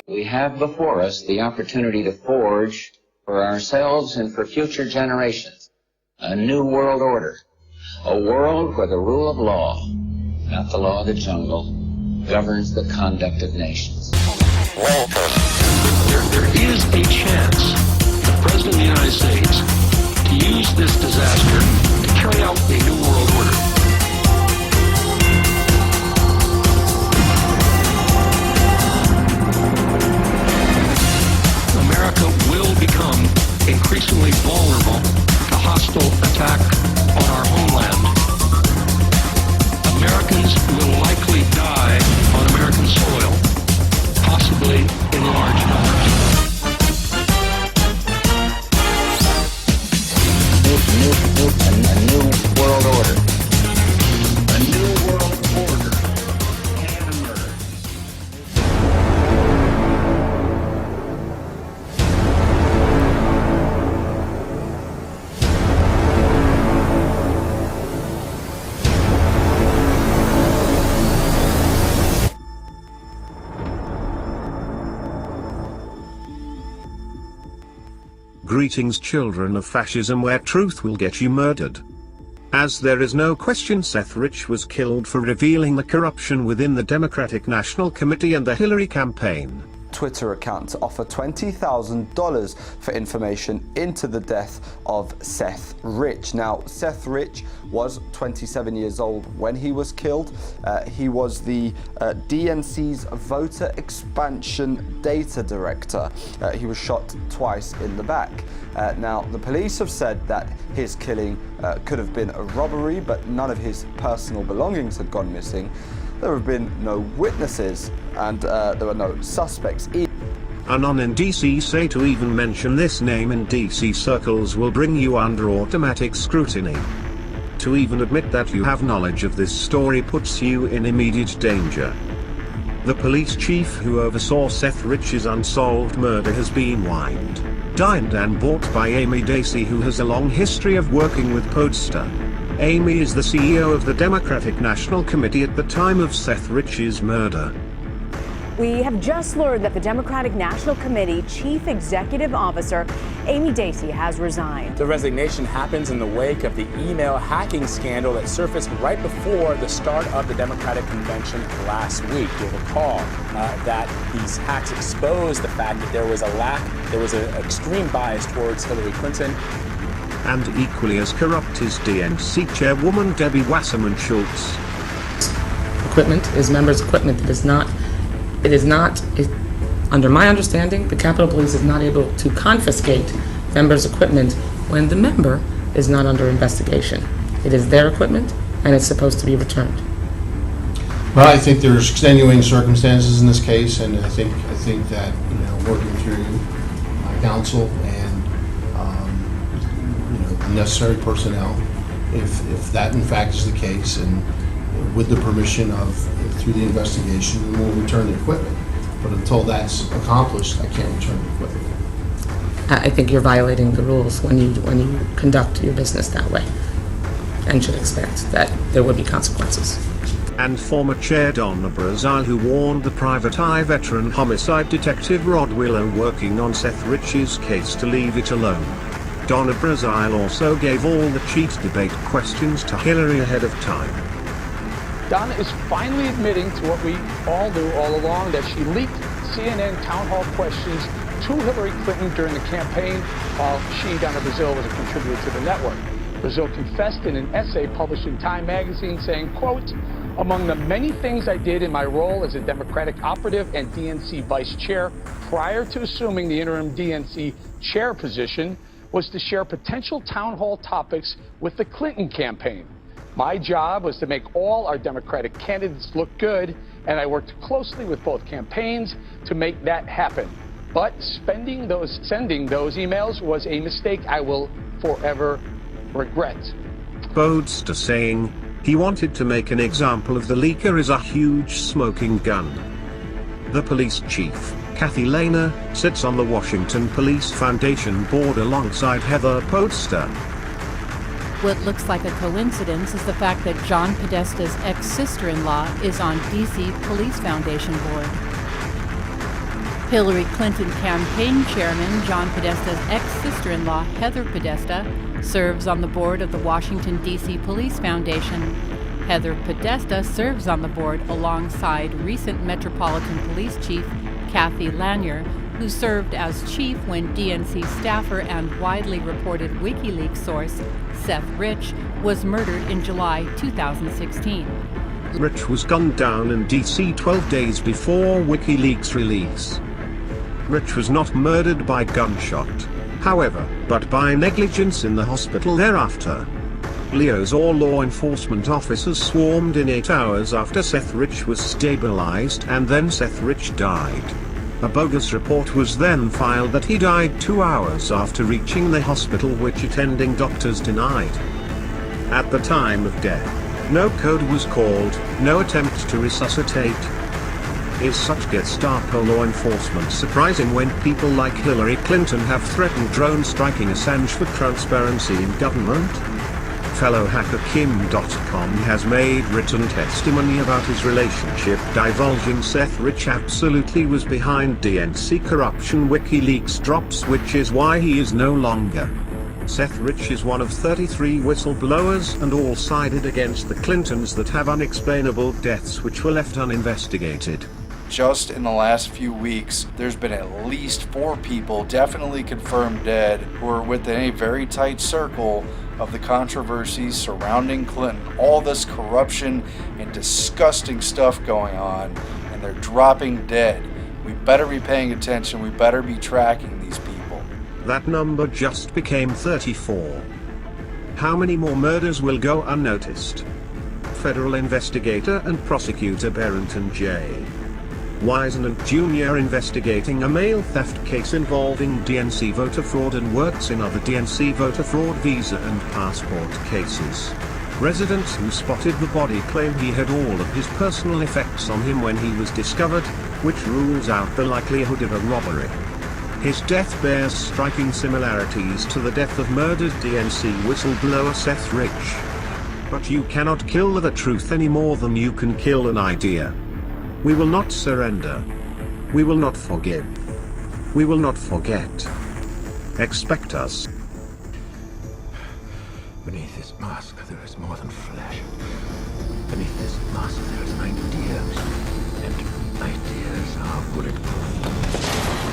We have before us the opportunity to forge for ourselves and for future generations a new world order, a world where the rule of law, not the law of the jungle, governs the conduct of nations. There is a chance the President of the United States to use this disaster to carry out a new world order. America will become increasingly vulnerable to hostile attack on our homeland. Americans will likely die on American soil, possibly in large numbers. A new world order. A new world order can emerge. Greetings, children of fascism, where truth will get you murdered. As there is no question, Seth Rich was killed for revealing the corruption within the Democratic National Committee and the Hillary campaign. Twitter account to offer $20,000 for information into the death of Seth Rich. Now, Seth Rich was 27 years old when he was killed. He was the DNC's voter expansion data director. He was shot twice in the back. Now, the police have said that his killing could have been a robbery, but none of his personal belongings had gone missing. There have been no witnesses, and there were no suspects either. Anon in DC say to even mention this name in DC circles will bring you under automatic scrutiny. To even admit that you have knowledge of this story puts you in immediate danger. The police chief who oversaw Seth Rich's unsolved murder has been wined, dined and bought by Amy Dacey, who has a long history of working with Podesta. Amy is the CEO of the Democratic National Committee at the time of Seth Rich's murder. We have just learned that the Democratic National Committee Chief Executive Officer, Amy Dacey, has resigned. The resignation happens in the wake of the email hacking scandal that surfaced right before the start of the Democratic Convention last week. You'll recall that these hacks exposed the fact that there was an extreme bias towards Hillary Clinton. And equally as corrupt is DNC chairwoman Debbie Wasserman Schultz. Equipment is members' equipment. It is not, under my understanding, the Capitol Police is not able to confiscate members' equipment when the member is not under investigation. It is their equipment, and it's supposed to be returned. Well, I think there's extenuating circumstances in this case, and I think that, working through my counsel and necessary personnel, if that in fact is the case, and with the permission of, through the investigation, we will return the equipment. But until that's accomplished, I can't return the equipment. I think you're violating the rules when you conduct your business that way, and should expect that there will be consequences. And former Chair Donna Brazile, who warned the private eye veteran homicide detective Rod Willow working on Seth Rich's case to leave it alone. Donna Brazile also gave all the cheat debate questions to Hillary ahead of time. Donna is finally admitting to what we all knew all along, that she leaked CNN town hall questions to Hillary Clinton during the campaign while she, Donna Brazile, was a contributor to the network. Brazile confessed in an essay published in Time magazine saying, quote, "Among the many things I did in my role as a Democratic operative and DNC vice chair prior to assuming the interim DNC chair position was to share potential town hall topics with the Clinton campaign. My job was to make all our Democratic candidates look good, and I worked closely with both campaigns to make that happen. But sending those emails was a mistake I will forever regret." Podesta saying he wanted to make an example of the leaker is a huge smoking gun. The police chief, Kathy Lehner, sits on the Washington Police Foundation board alongside Heather Podesta. What looks like a coincidence is the fact that John Podesta's ex-sister-in-law is on DC Police Foundation board. Hillary Clinton campaign chairman John Podesta's ex-sister-in-law Heather Podesta serves on the board of the Washington, D.C. Police Foundation. Heather Podesta serves on the board alongside recent Metropolitan Police Chief Kathy Lanier, who served as chief when DNC staffer and widely reported WikiLeaks source Seth Rich was murdered in July 2016. Rich was gunned down in D.C. 12 days before WikiLeaks release. Rich was not murdered by gunshot, however, but by negligence in the hospital thereafter. Leos or law enforcement officers swarmed in 8 hours after Seth Rich was stabilized, and then Seth Rich died. A bogus report was then filed that he died 2 hours after reaching the hospital, which attending doctors denied. At the time of death, no code was called, no attempt to resuscitate. Is such Gestapo law enforcement surprising when people like Hillary Clinton have threatened drone striking Assange for transparency in government? Fellow hacker Kim.com has made written testimony about his relationship, divulging Seth Rich absolutely was behind DNC corruption. WikiLeaks drops, which is why he is no longer. Seth Rich is one of 33 whistleblowers, and all sided against the Clintons that have unexplainable deaths which were left uninvestigated. Just in the last few weeks, there's been at least 4 people definitely confirmed dead who are within a very tight circle of the controversies surrounding Clinton. All this corruption and disgusting stuff going on, and they're dropping dead. We better be paying attention. We better be tracking these people. That number just became 34. How many more murders will go unnoticed? Federal investigator and prosecutor Barrington J. Wisenant Jr. investigating a mail theft case involving DNC voter fraud and works in other DNC voter fraud visa and passport cases. Residents who spotted the body claim he had all of his personal effects on him when he was discovered, which rules out the likelihood of a robbery. His death bears striking similarities to the death of murdered DNC whistleblower Seth Rich. But you cannot kill the truth any more than you can kill an idea. We will not surrender. We will not forgive. We will not forget. Expect us. Beneath this mask there is more than flesh. Beneath this mask there is ideas. And ideas are bulletproof.